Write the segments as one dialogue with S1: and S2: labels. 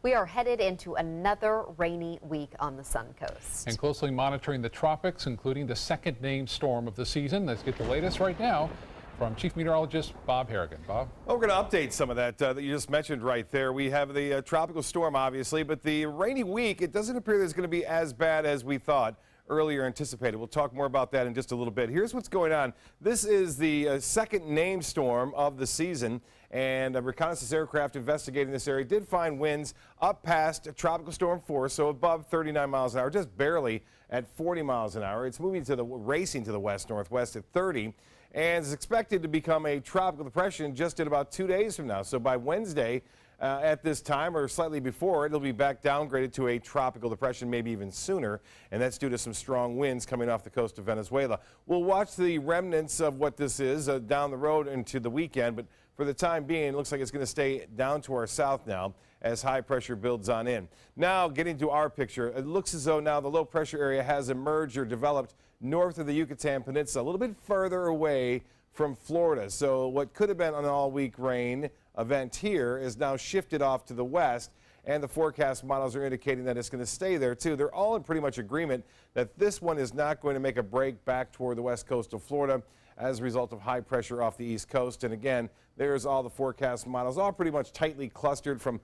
S1: We are headed into another rainy week on the Sun Coast.
S2: And closely monitoring the tropics, including the second named storm of the season. Let's get the latest right now from Chief Meteorologist Bob Harrigan. Bob?
S3: Well, we're going to update some of that that you just mentioned right there. We have the tropical storm, obviously, but the rainy week, it doesn't appear that it's going to be as bad as we thought earlier anticipated. We'll talk more about that in just a little bit. Here's what's going on. This is the second named storm of the season, and a reconnaissance aircraft investigating this area did find winds up past tropical storm force, so above 39 miles an hour, just barely at 40 miles an hour. It's moving to racing to the west-northwest at 30, and is expected to become a tropical depression just in about 2 days from now. So by Wednesday, at this time or slightly before, it'll be back downgraded to a tropical depression, maybe even sooner, and that's due to some strong winds coming off the coast of Venezuela. We'll watch the remnants of what this is down the road into the weekend, but for the time being, it looks like it's going to stay down to our south now as high pressure builds on in. Now, getting to our picture, it looks as though now the low pressure area has emerged or developed north of the Yucatan Peninsula, a little bit further away from Florida. So what could have been an all-week rain event here is now shifted off to the west, and the forecast models are indicating that it's going to stay there too. They're all in pretty much agreement that this one is not going to make a break back toward the west coast of Florida as a result of high pressure off the east coast. And again, there's all the forecast models, all pretty much tightly clustered from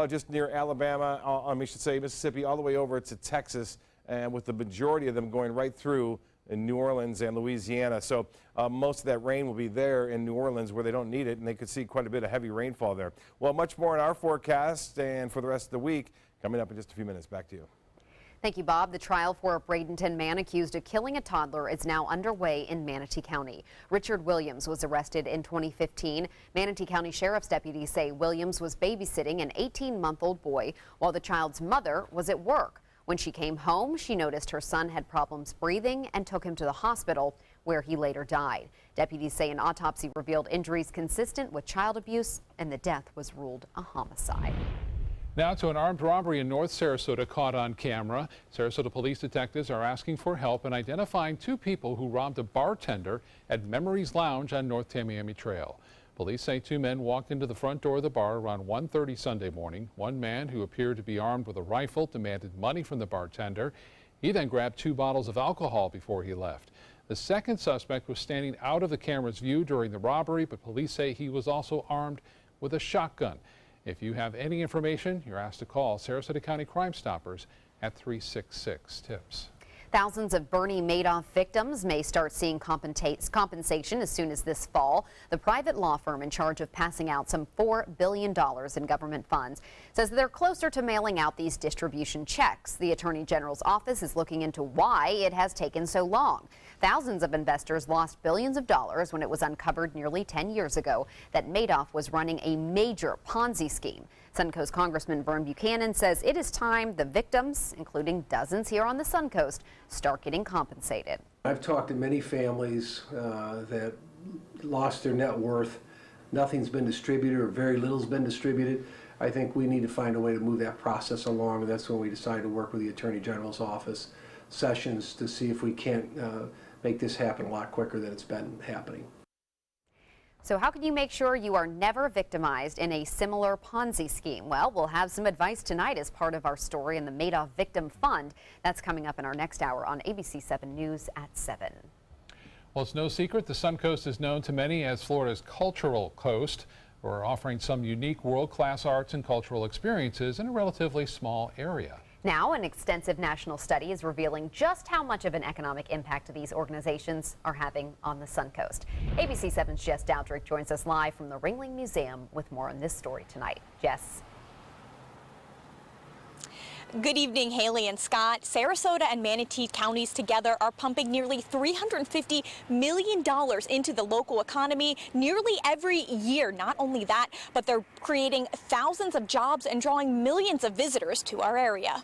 S3: just near Alabama, I should say Mississippi, all the way over to Texas, and with the majority of them going right through in New Orleans and Louisiana. So most of that rain will be there in New Orleans where they don't need it, and they could see quite a bit of heavy rainfall there. Well, much more in our forecast and for the rest of the week coming up in just a few minutes. Back to you.
S1: Thank you, Bob. The trial for a Bradenton man accused of killing a toddler is now underway in Manatee County. Richard Williams was arrested in 2015. Manatee County Sheriff's deputies say Williams was babysitting an 18-month-old boy while the child's mother was at work. When she came home, she noticed her son had problems breathing and took him to the hospital, where he later died. Deputies say an autopsy revealed injuries consistent with child abuse, and the death was ruled a homicide.
S2: Now to an armed robbery in North Sarasota caught on camera. Sarasota police detectives are asking for help in identifying two people who robbed a bartender at Memories Lounge on North Tamiami Trail. Police say two men walked into the front door of the bar around 1:30 Sunday morning. One man, who appeared to be armed with a rifle, demanded money from the bartender. He then grabbed 2 bottles of alcohol before he left. The second suspect was standing out of the camera's view during the robbery, but police say he was also armed with a shotgun. If you have any information, you're asked to call Sarasota County Crime Stoppers at 366-TIPS.
S1: Thousands of Bernie Madoff victims may start seeing compensation as soon as this fall. The private law firm in charge of passing out some $4 billion in government funds says they're closer to mailing out these distribution checks. The Attorney General's office is looking into why it has taken so long. Thousands of investors lost billions of dollars when it was uncovered nearly 10 years ago that Madoff was running a major Ponzi scheme. Suncoast Congressman Vern Buchanan says it is time the victims, including dozens here on the Suncoast, start getting compensated.
S4: I've talked to many families that lost their net worth. Nothing's been distributed, or very little's been distributed. I think we need to find a way to move that process along, and that's when we decided to work with the Attorney General's office sessions to see if we can't make this happen a lot quicker than it's been happening.
S1: So how can you make sure you are never victimized in a similar Ponzi scheme? Well, we'll have some advice tonight as part of our story in the Madoff Victim Fund. That's coming up in our next hour on ABC7 News at 7.
S2: Well, it's no secret the Suncoast is known to many as Florida's cultural coast. We're offering some unique world-class arts and cultural experiences in a relatively small area.
S1: Now, an extensive national study is revealing just how much of an economic impact these organizations are having on the Suncoast. ABC7's Jess Dowdrick joins us live from the Ringling Museum with more on this story tonight. Jess.
S5: Good evening, Haley and Scott. Sarasota and Manatee counties together are pumping nearly $350 million into the local economy nearly every year. Not only that, but they're creating thousands of jobs and drawing millions of visitors to our area.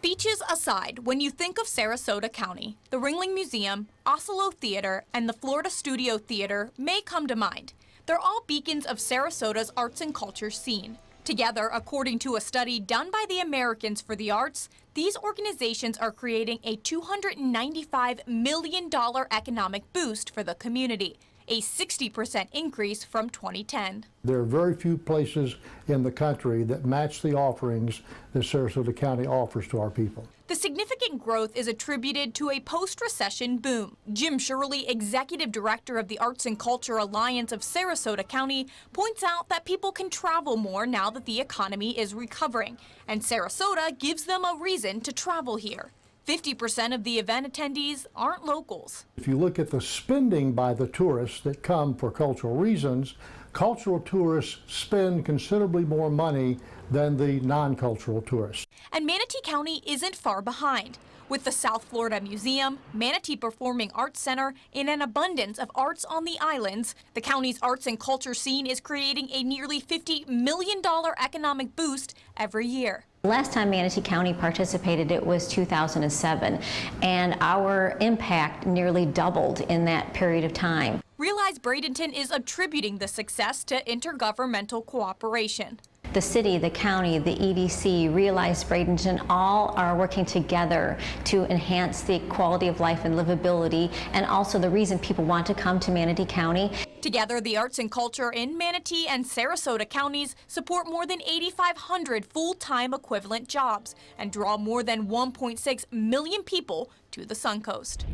S6: Beaches aside, when you think of Sarasota County, the Ringling Museum, Oslo Theater, and the Florida Studio Theater may come to mind. They're all beacons of Sarasota's arts and culture scene. Together, according to a study done by the Americans for the Arts, these organizations are creating a $295 million economic boost for the community. a 60% increase from 2010.
S7: There are very few places in the country that match the offerings that Sarasota County offers to our people.
S6: The significant growth is attributed to a post-recession boom. Jim Shirley, executive director of the Arts and Culture Alliance of Sarasota County, points out that people can travel more now that the economy is recovering, and Sarasota gives them a reason to travel here. 50% of the event attendees aren't locals.
S7: If you look at the spending by the tourists that come for cultural reasons, cultural tourists spend considerably more money than the non-cultural tourists.
S6: And Manatee County isn't far behind. With the South Florida Museum, Manatee Performing Arts Center, and an abundance of arts on the islands, the county's arts and culture scene is creating a nearly $50 million economic boost every year.
S8: Last time Manatee County participated, it was 2007, and our impact nearly doubled in that period of time.
S6: Realize Bradenton is attributing the success to intergovernmental cooperation.
S8: The city, the county, the EDC, Realize Bradenton, all are working together to enhance the quality of life and livability, and also the reason people want to come to Manatee County.
S6: Together, the arts and culture in Manatee and Sarasota counties support more than 8,500 full-time equivalent jobs and draw more than 1.6 million people to the Suncoast.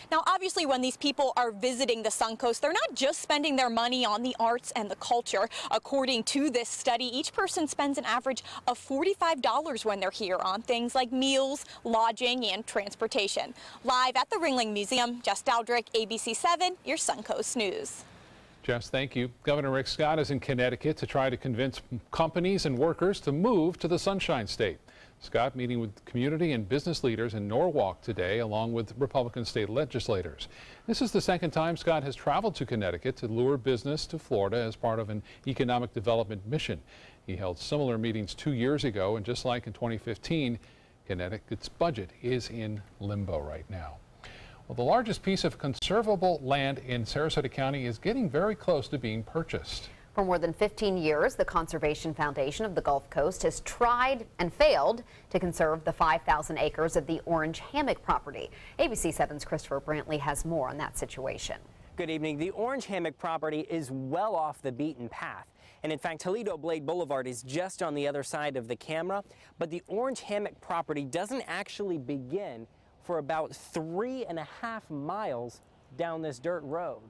S6: Now, obviously, when these people are visiting the Suncoast, they're not just spending their money on the arts and the culture. According to this study, each person spends an average of $45 when they're here on things like meals, lodging, and transportation. Live at the Ringling Museum, Jess Dowdrick, ABC7, your Suncoast News.
S2: Jess, thank you. Governor Rick Scott is in Connecticut to try to convince companies and workers to move to the Sunshine State. Scott meeting with community and business leaders in Norwalk today, along with Republican state legislators. This is the second time Scott has traveled to Connecticut to lure business to Florida as part of an economic development mission. He held similar meetings 2 years ago, and just like in 2015, Connecticut's budget is in limbo right now. Well, the largest piece of conservable land in Sarasota County is getting very close to being purchased.
S1: For more than 15 years, the Conservation Foundation of the Gulf Coast has tried and failed to conserve the 5,000 acres of the Orange Hammock property. ABC7's Christopher Brantley has more on that situation.
S9: Good evening. The Orange Hammock property is well off the beaten path. And in fact, Toledo Blade Boulevard is just on the other side of the camera. But the Orange Hammock property doesn't actually begin for about 3.5 miles down this dirt road.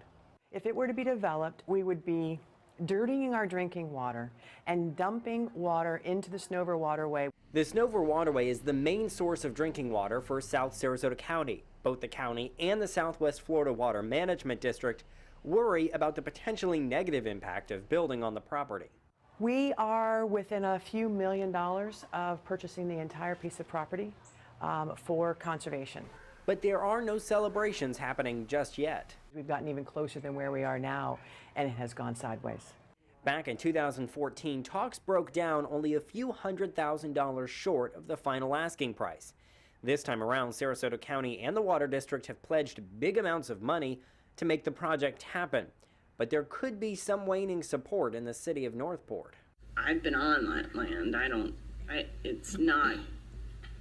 S10: If it were to be developed, we would be dirtying our drinking water and dumping water into the Snover Waterway.
S9: The Snover Waterway is the main source of drinking water for South Sarasota County. Both the county and the Southwest Florida Water Management District worry about the potentially negative impact of building on the property.
S10: We are within a few $1 million of purchasing the entire piece of property for conservation.
S9: But there are no celebrations happening just yet.
S10: We've gotten even closer than where we are now, and it has gone sideways.
S9: Back in 2014, talks broke down only a few $100,000 short of the final asking price. This time around, Sarasota County and the Water District have pledged big amounts of money to make the project happen. But there could be some waning support in the city of Northport.
S11: I've been on that land. It's not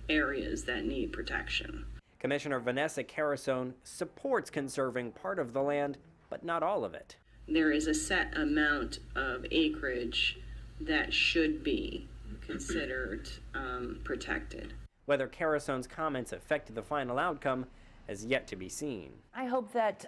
S11: areas that need protection.
S9: Commissioner Vanessa Carasone supports conserving part of the land, but not all of it.
S11: There is a set amount of acreage that should be considered protected.
S9: Whether Carasone's comments affect the final outcome has yet to be seen.
S10: I hope that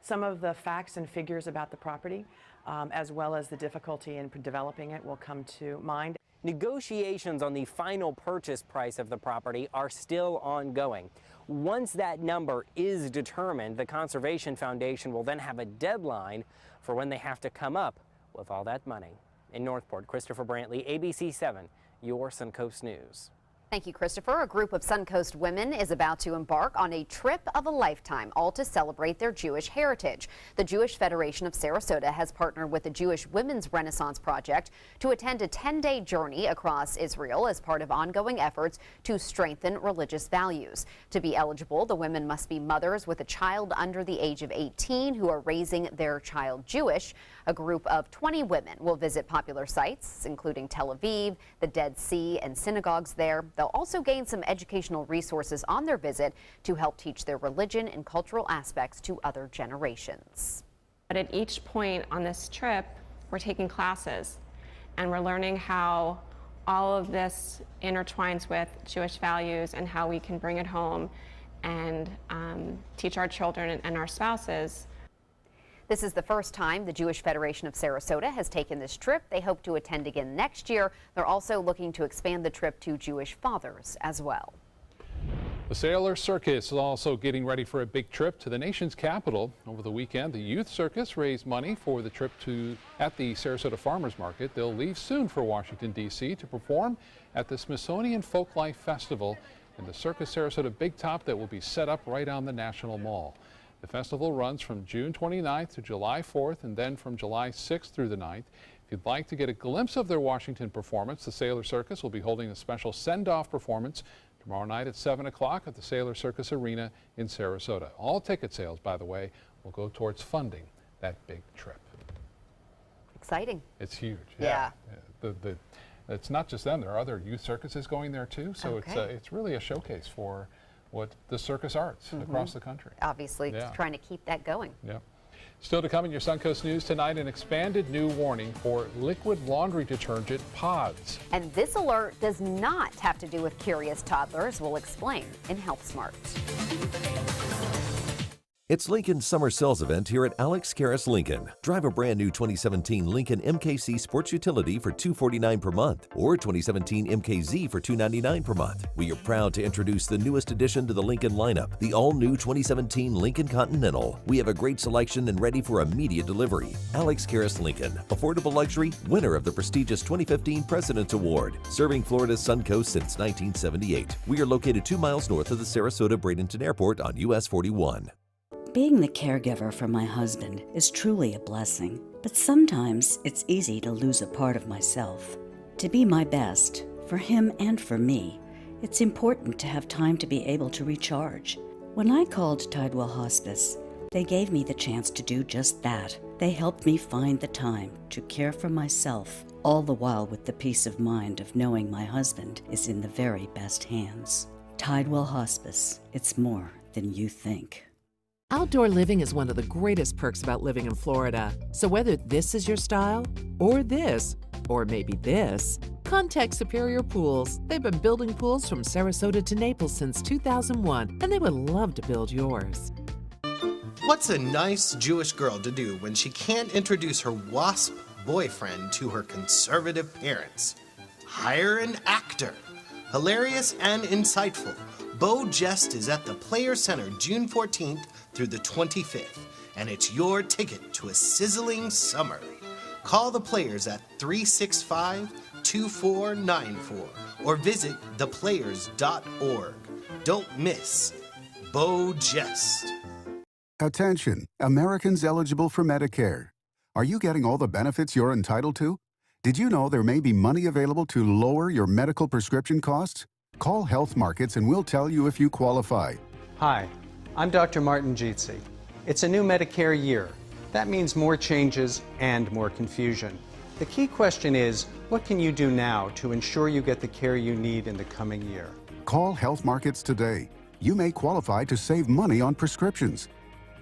S10: some of the facts and figures about the property, as well as the difficulty in developing it, will come to mind.
S9: Negotiations on the final purchase price of the property are still ongoing. Once that number is determined, the Conservation Foundation will then have a deadline for when they have to come up with all that money. In Northport, Christopher Brantley, ABC7, your Suncoast News.
S1: Thank you, Christopher. A group of Suncoast women is about to embark on a trip of a lifetime, all to celebrate their Jewish heritage. The Jewish Federation of Sarasota has partnered with the Jewish Women's Renaissance Project to attend a 10-day journey across Israel as part of ongoing efforts to strengthen religious values. To be eligible, the women must be mothers with a child under the age of 18 who are raising their child Jewish. A group of 20 women will visit popular sites, including Tel Aviv, the Dead Sea, and synagogues there. They'll also gain some educational resources on their visit to help teach their religion and cultural aspects to other generations.
S12: But at each point on this trip, we're taking classes and we're learning how all of this intertwines with Jewish values and how we can bring it home and teach our children and our spouses.
S1: This is the first time the Jewish Federation of Sarasota has taken this trip. They hope to attend again next year. They're also looking to expand the trip to Jewish fathers as well.
S2: The Sailor Circus is also getting ready for a big trip to the nation's capital. Over the weekend, the Youth Circus raised money for the trip at the Sarasota Farmers Market. They'll leave soon for Washington, D.C. to perform at the Smithsonian Folklife Festival in the Circus Sarasota Big Top that will be set up right on the National Mall. The festival runs from June 29th to July 4th and then from July 6th through the 9th. If you'd like to get a glimpse of their Washington performance, the Sailor Circus will be holding a special send-off performance tomorrow night at 7 o'clock at the Sailor Circus Arena in Sarasota. All ticket sales, by the way, will go towards funding that big trip.
S1: Exciting.
S2: It's huge.
S1: Yeah.
S2: It's not just them. There are other youth circuses going there too. So it's really a showcase for what the circus arts across the country.
S1: Obviously, trying to keep that going.
S2: Yeah. Still to come in your Suncoast News tonight, an expanded new warning for liquid laundry detergent pods.
S1: And this alert does not have to do with curious toddlers. We'll explain in Health Smart.
S13: It's Lincoln's summer sales event here at Alex Karras Lincoln. Drive a brand new 2017 Lincoln MKC Sports Utility for $249 per month or 2017 MKZ for $299 per month. We are proud to introduce the newest addition to the Lincoln lineup, the all-new 2017 Lincoln Continental. We have a great selection and ready for immediate delivery. Alex Karras Lincoln, affordable luxury, winner of the prestigious 2015 President's Award, serving Florida's Suncoast since 1978. We are located 2 miles north of the Sarasota-Bradenton Airport on US 41.
S14: Being the caregiver for my husband is truly a blessing, but sometimes it's easy to lose a part of myself. To be my best, for him and for me, it's important to have time to be able to recharge. When I called Tidewell Hospice, they gave me the chance to do just that. They helped me find the time to care for myself, all the while with the peace of mind of knowing my husband is in the very best hands. Tidewell Hospice, it's more than you think.
S15: Outdoor living is one of the greatest perks about living in Florida. So whether this is your style, or this, or maybe this, contact Superior Pools. They've been building pools from Sarasota to Naples since 2001, and they would love to build yours.
S16: What's a nice Jewish girl to do when she can't introduce her WASP boyfriend to her conservative parents? Hire an actor. Hilarious and insightful, Bo Jest is at the Players Center June 14th through the 25th, and it's your ticket to a sizzling summer. Call the Players at 365-2494 or visit theplayers.org. Don't miss Bo Jest.
S17: Attention, Americans eligible for Medicare. Are you getting all the benefits you're entitled to? Did you know there may be money available to lower your medical prescription costs? Call Health Markets and we'll tell you if you qualify.
S18: Hi, I'm Dr. Martin Jeetsi. It's a new Medicare year. That means more changes and more confusion. The key question is, what can you do now to ensure you get the care you need in the coming year?
S17: Call Health Markets today. You may qualify to save money on prescriptions.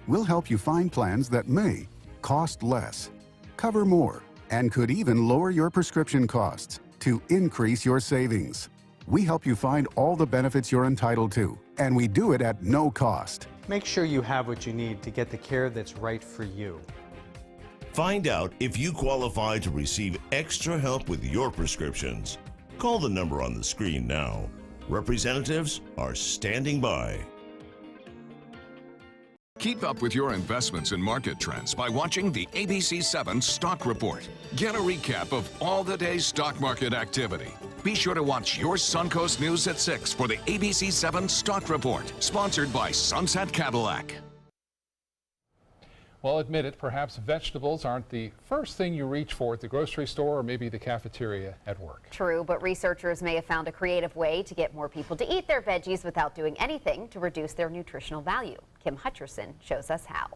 S17: We'll help you find plans that may cost less, cover more, and could even lower your prescription costs to increase your savings. We help you find all the benefits you're entitled to, and we do it at no cost.
S18: Make sure you have what you need to get the care that's right for you.
S19: Find out if you qualify to receive extra help with your prescriptions. Call the number on the screen now. Representatives are standing by.
S20: Keep up with your investments and market trends by watching the ABC7 Stock Report. Get a recap of all the day's stock market activity. Be sure to watch your Suncoast News at 6 for the ABC7 Stock Report, sponsored by Sunset Cadillac.
S2: Well, admit it, perhaps vegetables aren't the first thing you reach for at the grocery store or maybe the cafeteria at work.
S1: True, but researchers may have found a creative way to get more people to eat their veggies without doing anything to reduce their nutritional value. Kim Hutcherson shows us how.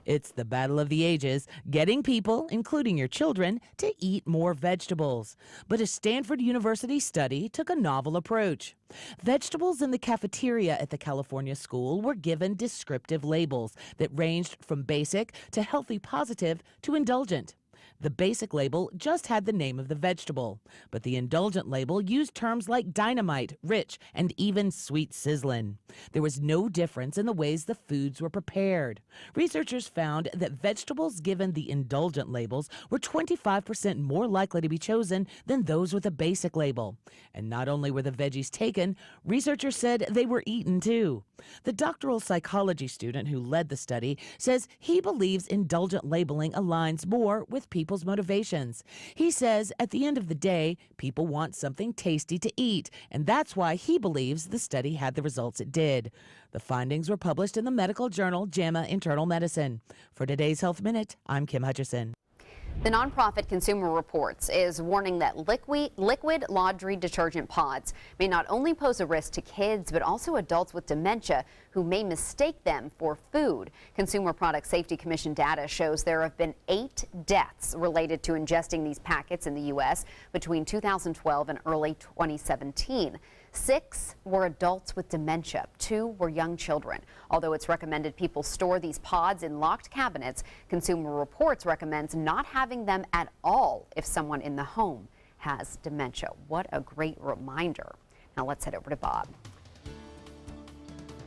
S21: It's the battle of the ages, getting people, including your children, to eat more vegetables. But a Stanford University study took a novel approach. Vegetables in the cafeteria at the California school were given descriptive labels that ranged from basic to healthy positive to indulgent. The basic label just had the name of the vegetable, but the indulgent label used terms like dynamite, rich, and even sweet sizzlin'. There was no difference in the ways the foods were prepared. Researchers found that vegetables given the indulgent labels were 25% more likely to be chosen than those with a basic label. And not only were the veggies taken, researchers said they were eaten too. The doctoral psychology student who led the study says he believes indulgent labeling aligns more with people's motivations. He says at the end of the day, people want something tasty to eat, and that's why he believes the study had the results it did. The findings were published in the medical journal JAMA Internal Medicine. For today's Health Minute, I'm Kim Hutchison.
S1: The nonprofit Consumer Reports is warning that liquid laundry detergent pods may not only pose a risk to kids, but also adults with dementia who may mistake them for food. Consumer Product Safety Commission data shows there have been 8 deaths related to ingesting these packets in the U.S. between 2012 and early 2017. 6 were adults with dementia, 2 were young children. Although it's recommended people store these pods in locked cabinets, Consumer Reports recommends not having them at all if someone in the home has dementia. What a great reminder. Now let's head over to Bob.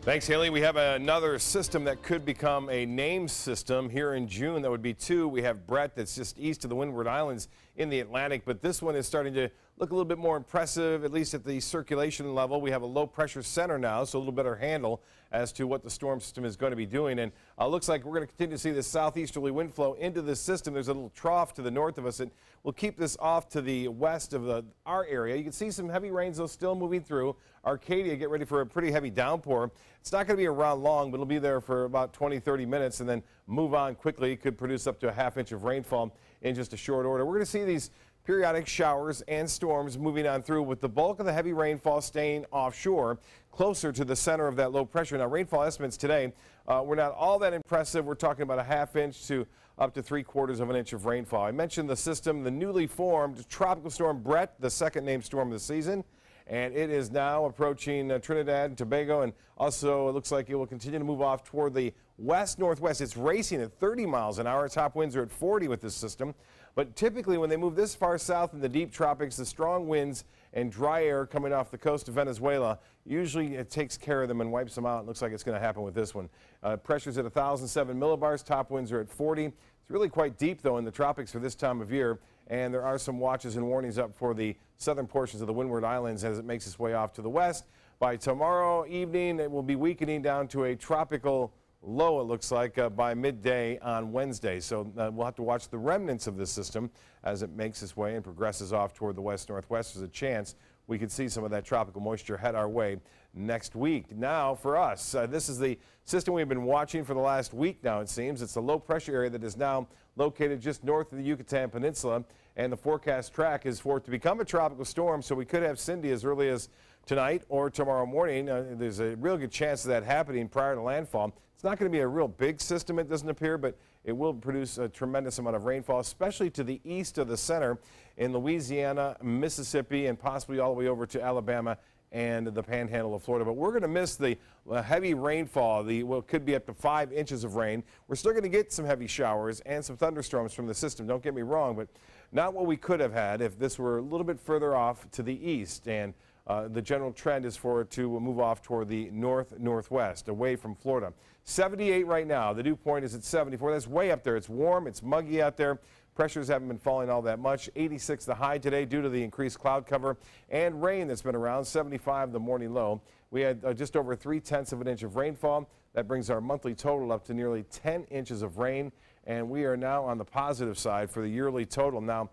S3: Thanks, Haley. We have another system that could become a name system here in June. That would be 2. We have Brett, that's just east of the Windward Islands in the Atlantic, but this one is starting to look a little bit more impressive, at least at the circulation level. We have a low pressure center now, so a little better handle as to what the storm system is going to be doing. And looks like we're going to continue to see this southeasterly wind flow into this system. There's a little trough to the north of us that will keep this off to the west of our area. You can see some heavy rains, though, still moving through. Arcadia, get ready for a pretty heavy downpour. It's not going to be around long, but it'll be there for about 20-30 minutes and then move on quickly. It could produce up to a ½ inch of rainfall in just a short order. We're going to see these periodic showers and storms moving on through, with the bulk of the heavy rainfall staying offshore closer to the center of that low pressure. Now, rainfall estimates today were not all that impressive. We're talking about a ½ inch to up to 3/4 of an inch of rainfall. I mentioned the system, the newly formed Tropical Storm Brett, the second named storm of the season, and it is now approaching Trinidad and Tobago, and also it looks like it will continue to move off toward the west-northwest. It's racing at 30 miles an hour. Top winds are at 40 with this system. But typically when they move this far south in the deep tropics, the strong winds and dry air coming off the coast of Venezuela, usually it takes care of them and wipes them out. It looks like it's going to happen with this one. Pressure's at 1,007 millibars. Top winds are at 40. It's really quite deep, though, in the tropics for this time of year. And there are some watches and warnings up for the southern portions of the Windward Islands as it makes its way off to the west. By tomorrow evening, it will be weakening down to a tropical low, it looks like, by midday on Wednesday. So we'll have to watch the remnants of this system as it makes its way and progresses off toward the west-northwest. There's a chance we could see some of that tropical moisture head our way next week. Now, for us, this is the system we've been watching for the last week now, it seems. It's a low-pressure area that is now located just north of the Yucatan Peninsula, and the forecast track is for it to become a tropical storm, so we could have Cindy as early as tonight or tomorrow morning. There's a real good chance of that happening prior to landfall. It's not going to be a real big system, it doesn't appear, but it will produce a tremendous amount of rainfall, especially to the east of the center in Louisiana, Mississippi, and possibly all the way over to Alabama and the panhandle of Florida. But we're going to miss the heavy rainfall. Well, could be up to 5 inches of rain. We're still going to get some heavy showers and some thunderstorms from the system. Don't get me wrong, but not what we could have had if this were a little bit further off to the east. And the general trend is for it to move off toward the north-northwest, away from Florida. 78 right now. The dew point is at 74. That's way up there. It's warm. It's muggy out there. Pressures haven't been falling all that much. 86 the high today due to the increased cloud cover and rain that's been around. 75 the morning low. We had just over 3/10 of an inch of rainfall. That brings our monthly total up to nearly 10 inches of rain, and we are now on the positive side for the yearly total. Now,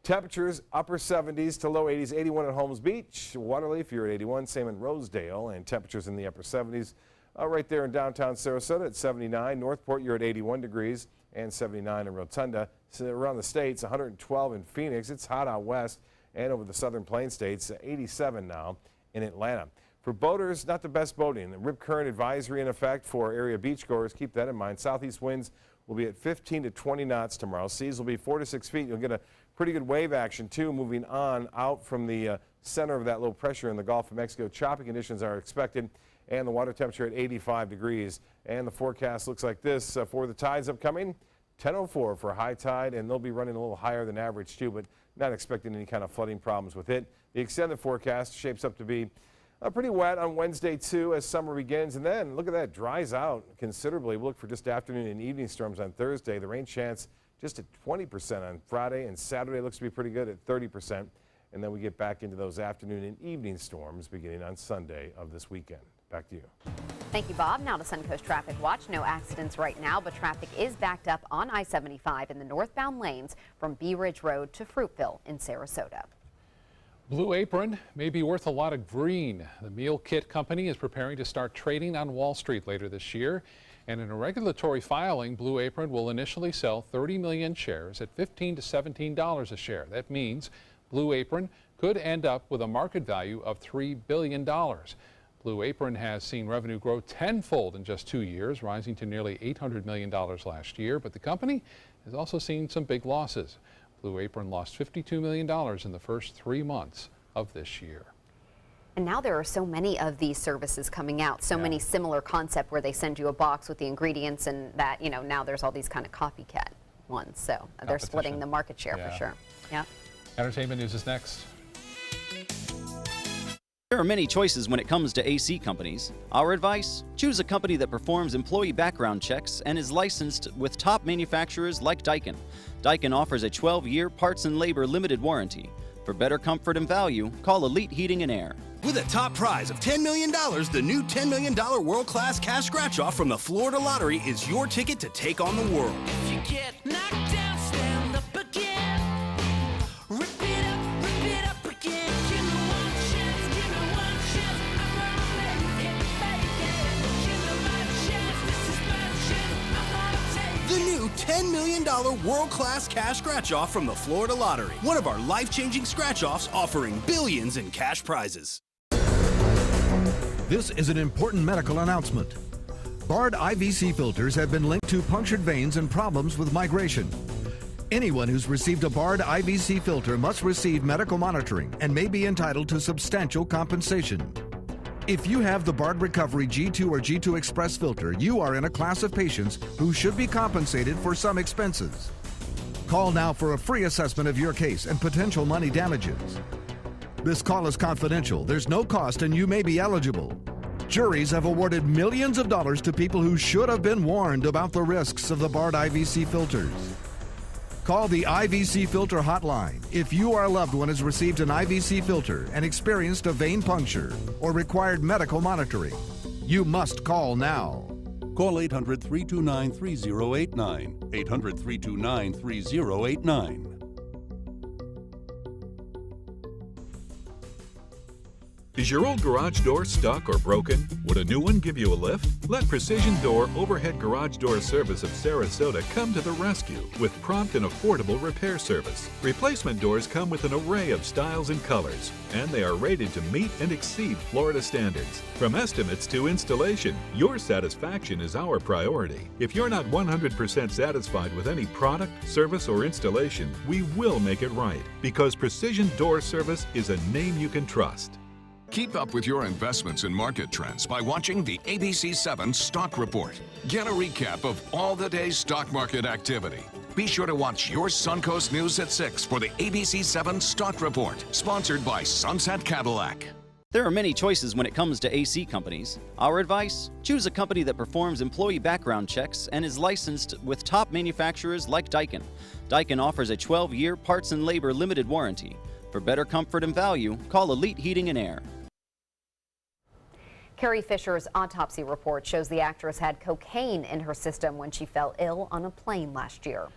S3: temperatures upper 70s to low 80s. 81 at Holmes Beach. Waterleaf, you're at 81. Same in Rosedale, and temperatures in the upper 70s. Right there in downtown Sarasota at 79. Northport, you're at 81 degrees and 79 in Rotunda. So around the states, 112 in Phoenix. It's hot out west and over the southern plain states. 87 now in Atlanta. For boaters, not the best boating. The rip current advisory in effect for area beachgoers. Keep that in mind. Southeast winds will be at 15 to 20 knots tomorrow. Seas will be 4 to 6 feet. You'll get a pretty good wave action, too, moving on out from the center of that low pressure in the Gulf of Mexico. Choppy conditions are expected, and the water temperature at 85 degrees. And the forecast looks like this for the tides upcoming. 10:04 for high tide, and they'll be running a little higher than average, too, but not expecting any kind of flooding problems with it. The extended forecast shapes up to be pretty wet on Wednesday, too, as summer begins. And then, look at that, dries out considerably. We'll look for just afternoon and evening storms on Thursday. The rain chance just at 20% on Friday, and Saturday looks to be pretty good at 30%. And then we get back into those afternoon and evening storms beginning on Sunday of this weekend. Back to you.
S1: Thank you, Bob. Now to Suncoast Traffic Watch. No accidents right now, but traffic is backed up on I-75 in the northbound lanes from Bee Ridge Road to Fruitville in Sarasota.
S2: Blue Apron may be worth a lot of green. The meal kit company is preparing to start trading on Wall Street later this year. And in a regulatory filing, Blue Apron will initially sell 30 million shares at $15 to $17 a share. That means Blue Apron could end up with a market value of $3 billion. Blue Apron has seen revenue grow tenfold in just 2 years, rising to nearly $800 million last year. But the company has also seen some big losses. Blue Apron lost $52 million in the first 3 months of this year.
S1: And now there are so many of these services coming out, so many similar concept where they send you a box with the ingredients, and that, you know, now there's all these kind of copycat ones. So they're splitting the market share for sure. Yeah.
S2: Entertainment news is next.
S4: There are many choices when it comes to AC companies. Our advice? Choose a company that performs employee background checks and is licensed with top manufacturers like Daikin. Daikin offers a 12-year parts and labor limited warranty. For better comfort and value, call Elite Heating and Air.
S22: With a top prize of $10 million, the new $10 million world-class cash scratch-off from the Florida Lottery is your ticket to take on the world.
S23: If you get knocked down, stand up again. Rip it up again. Give me one chance, I'm gonna make it. Give me my chance, this is my chance, I'm gonna take it.
S22: The new $10 million world-class cash scratch-off from the Florida Lottery. One of our life-changing scratch-offs offering billions in cash prizes.
S24: This is an important medical announcement. Bard IVC filters have been linked to punctured veins and problems with migration. Anyone who's received a Bard IVC filter must receive medical monitoring and may be entitled to substantial compensation. If you have the Bard Recovery G2 or G2 Express filter, you are in a class of patients who should be compensated for some expenses. Call now for a free assessment of your case and potential money damages. This call is confidential. There's no cost and you may be eligible. Juries have awarded millions of dollars to people who should have been warned about the risks of the Bard IVC filters. Call the IVC Filter Hotline if you or a loved one has received an IVC filter and experienced a vein puncture or required medical monitoring. You must call now.
S25: Call 800-329-3089. 800-329-3089.
S26: Is your old garage door stuck or broken? Would a new one give you a lift? Let Precision Door Overhead Garage Door Service of Sarasota come to the rescue with prompt and affordable repair service. Replacement doors come with an array of styles and colors, and they are rated to meet and exceed Florida standards. From estimates to installation, your satisfaction is our priority. If you're not 100% satisfied with any product, service, or installation, we will make it right, because Precision Door Service is a name you can trust.
S20: Keep up with your investments and market trends by watching the ABC7 Stock Report. Get a recap of all the day's stock market activity. Be sure to watch your Suncoast News at 6 for the ABC7 Stock Report, sponsored by Sunset Cadillac.
S4: There are many choices when it comes to AC companies. Our advice? Choose a company that performs employee background checks and is licensed with top manufacturers like Daikin. Daikin offers a 12-year parts and labor limited warranty. For better comfort and value, call Elite Heating and Air.
S1: Carrie Fisher's autopsy report shows the actress had cocaine in her system when she fell ill on a plane last year.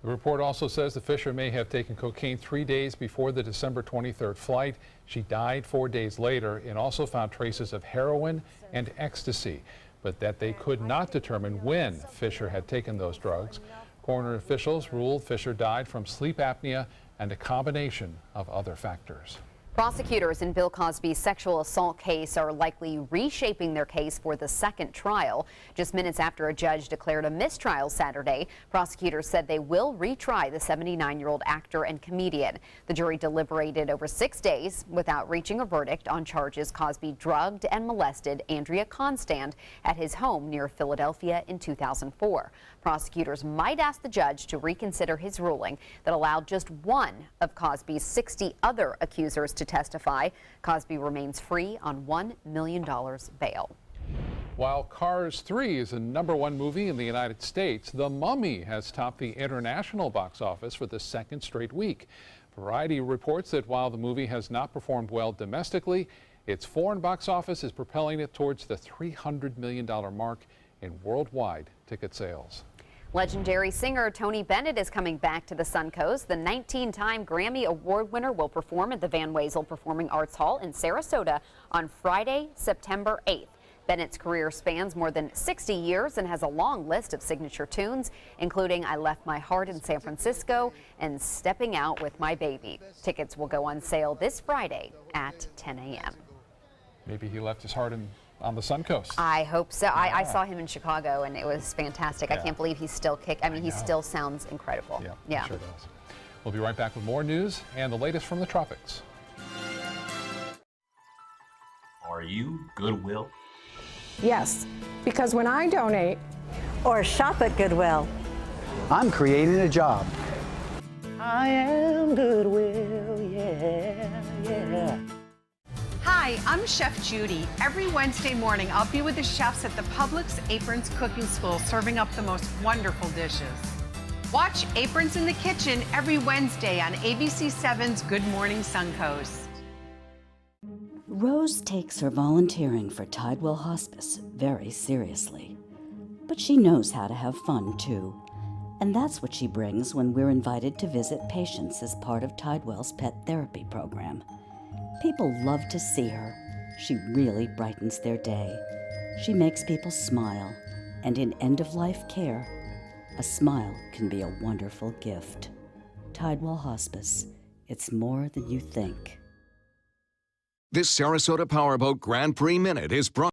S2: The report also says the Fisher may have taken cocaine 3 days before the December 23rd flight. She died 4 days later and also found traces of heroin and ecstasy, but that they could not determine when Fisher had taken those drugs. Coroner officials ruled Fisher died from sleep apnea and a combination of other factors.
S1: Prosecutors in Bill Cosby's sexual assault case are likely reshaping their case for the second trial. Just minutes after a judge declared a mistrial Saturday, prosecutors said they will retry the 79-year-old actor and comedian. The jury deliberated over 6 days without reaching a verdict on charges Cosby drugged and molested Andrea Constand at his home near Philadelphia in 2004. Prosecutors might ask the judge to reconsider his ruling that allowed just one of Cosby's 60 other accusers to testify. Cosby remains free on $1 million bail.
S2: While Cars 3 is the #1 movie in the United States, The Mummy has topped the international box office for the second straight week. Variety reports that while the movie has not performed well domestically, its foreign box office is propelling it towards the $300 million mark in worldwide ticket sales.
S1: Legendary singer Tony Bennett is coming back to the Suncoast. The 19-time Grammy Award winner will perform at the Van Wezel Performing Arts Hall in Sarasota on Friday, September 8th. Bennett's career spans more than 60 years and has a long list of signature tunes, including I Left My Heart in San Francisco and Stepping Out with My Baby. Tickets will go on sale this Friday at 10 a.m.
S2: Maybe he left his heart on the Suncoast.
S1: I hope so. I saw him in Chicago and it was fantastic.
S2: Yeah.
S1: I can't believe he's still kicking. I mean, he still sounds incredible.
S2: Yeah, sure does. We'll be right back with more news and the latest from the tropics.
S5: Are you Goodwill?
S6: Yes, because when I donate
S7: or shop at Goodwill,
S8: I'm creating a job.
S6: I am Goodwill, yeah.
S11: Hi, I'm Chef Judy. Every Wednesday morning, I'll be with the chefs at the Publix Aprons Cooking School serving up the most wonderful dishes. Watch Aprons in the Kitchen every Wednesday on ABC7's Good Morning Suncoast.
S14: Rose takes her volunteering for Tidewell Hospice very seriously. But she knows how to have fun, too. And that's what she brings when we're invited to visit patients as part of Tidewell's pet therapy program. People love to see her. She really brightens their day. She makes people smile. And in end-of-life care, a smile can be a wonderful gift. Tidewell Hospice. It's more than you think.
S20: This Sarasota Powerboat Grand Prix Minute is brought